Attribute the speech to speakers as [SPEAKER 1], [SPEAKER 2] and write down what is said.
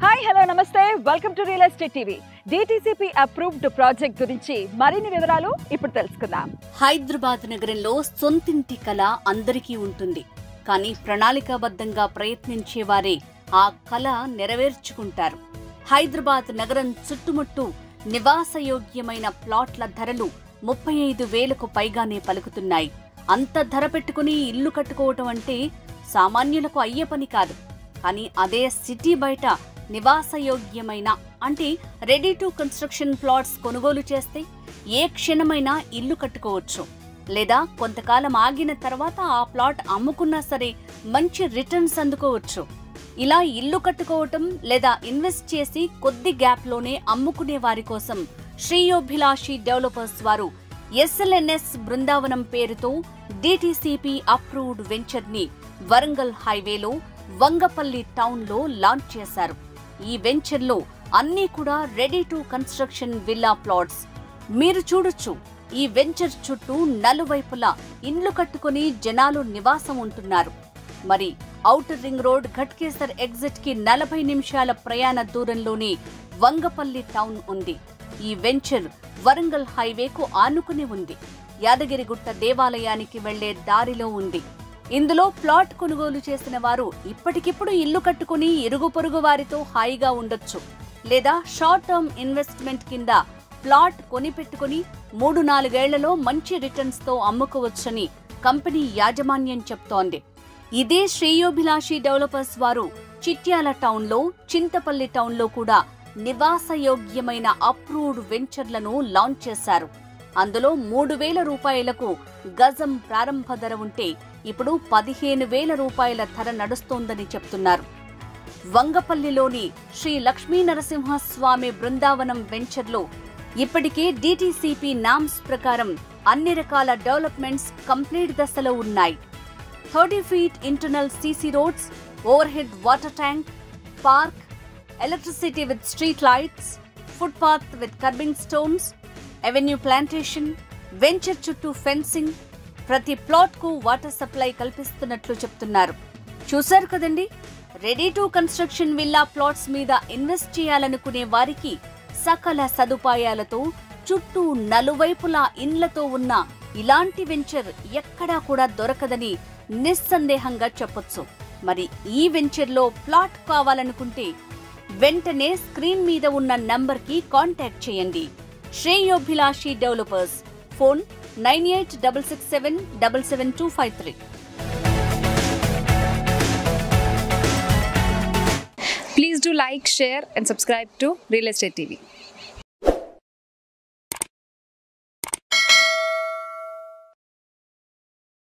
[SPEAKER 1] Hi hello నమస్తే welcome to real estate TV. DTCP approved project గురించి మరిన్ని వివరాలు ఇప్పుడు తెలుసుకుందాం.
[SPEAKER 2] హైదరాబాద్ నగరంలో సొంతింటి కల అందరికీ ఉంటుంది. కానీ ప్రణాళికాబద్ధంగా ప్రయత్నించే వారే ఆ కల నెరవేర్చుకుంటారు. హైదరాబాద్ నగరం చుట్టుముట్టు నివాసయోగ్యమైన ప్లాట్ల ధరలు 35,000కు పైగానే పలుకుతున్నాయి. అంత ధర పెట్టుకుని ఇల్లు కట్టుకోవటం అంటే సామాన్యులకు అయ్యే పని కాదు. కానీ అదే సిటీ బయట నివాసయోగ్యమైన అంటే రెడీ టు కన్స్ట్రక్షన్ ప్లాట్స్ కొనుగోలు చేస్తే ఏ క్షణమైనా ఇల్లు కట్టుకోవచ్చు. లేదా కొంతకాలం ఆగిన తర్వాత ఆ ప్లాట్ అమ్ముకున్నా సరే మంచి రిటర్న్స్ అందుకోవచ్చు. ఇలా ఇల్లు కట్టుకోవటం లేదా ఇన్వెస్ట్ చేసి కొద్ది గ్యాప్లోనే అమ్ముకునే వారి కోసం శ్రేయోభిలాషి డెవలపర్స్ వారు SLNS బృందావనం పేరుతో DTCP అప్రూవ్డ్ వెంచర్ ని వరంగల్ హైవేలో వంగపల్లి టౌన్ లో లాంచ్ చేశారు. ఈ వెంచర్ లో అన్నీ కూడా ready to construction villa plots మీరు చూడొచ్చు. ఈ వెంచర్ చుట్టూ నలువైపులా ఇండ్లు కట్టుకుని జనాలు నివాసం ఉంటున్నారు. మరి outer ring road Ghatkesar exit కి 40 నిమిషాల ప్రయాణ దూరంలోనే వంగపల్లి టౌన్ ఉంది. ఈ వెంచర్ వరంగల్ హైవేకు ఆనుకుని ఉంది. యాదగిరిగుట్ట దేవాలయానికి వెళ్లే దారిలో ఉంది. ఇందులో ప్లాట్ కొనుగోలు చేసిన వారు ఇప్పటికిప్పుడు ఇల్లు కట్టుకుని ఇరుగు పొరుగు వారితో హాయిగా ఉండొచ్చు. లేదా షార్ట్ టర్మ్ ఇన్వెస్ట్మెంట్ కింద ప్లాట్ కొనిపెట్టుకుని 3-4 ఏళ్లలో మంచి రిటర్న్స్ తో అమ్ముకోవచ్చని కంపెనీ యాజమాన్యం చెప్తోంది. ఇదే శ్రేయోభిలాషి డెవలపర్స్ వారు చిట్యాల టౌన్లో, చింతపల్లి టౌన్లో కూడా నివాసయోగ్యమైన అప్రూవ్డ్ వెంచర్లను లాంచ్ చేశారు. అందులో 3,000 రూపాయలకు గజం ప్రారంభ ధర ఉంటే ఇప్పుడు 15,000 రూపాయల ధర నడుస్తోందని చెప్తున్నారు. వంగపల్లిలోని శ్రీ లక్ష్మీ నరసింహస్వామి బృందావనం వెంచర్లో ఇప్పటికే DTCP నామ్స్ ప్రకారం అన్ని రకాల డెవలప్మెంట్స్ కంప్లీట్ దశలో ఉన్నాయి. 30 feet internal CC roads, over head water tank, park, electricity with street lights, foot path with kerbing stones, avenue plantation, venture చుట్టూ ఫెన్సింగ్, ప్రతి ప్లాట్ కు వాటర్ సప్లై కల్పిస్తున్నట్లు చెప్తున్నారు. చూశారు కదండి, ready to construction villa plots మీద invest చేయాలనుకునే వారికి సకల సదుపాయాలతో చుట్టూ నలువైపులా ఇండ్లతో ఉన్న ఇలాంటి వెంచర్ ఎక్కడా కూడా దొరకదని నిస్సందేహంగా చెప్పొచ్చు. మరి ఈ వెంచర్లో ప్లాట్ కావాలనుకుంటే వెంటనే స్క్రీన్ మీద ఉన్న నంబర్కి కాంటాక్ట్ చేయండి. శ్రేయోభిలాషి developers, phone 9866777253.
[SPEAKER 3] Please do like, share and subscribe to Real Estate TV.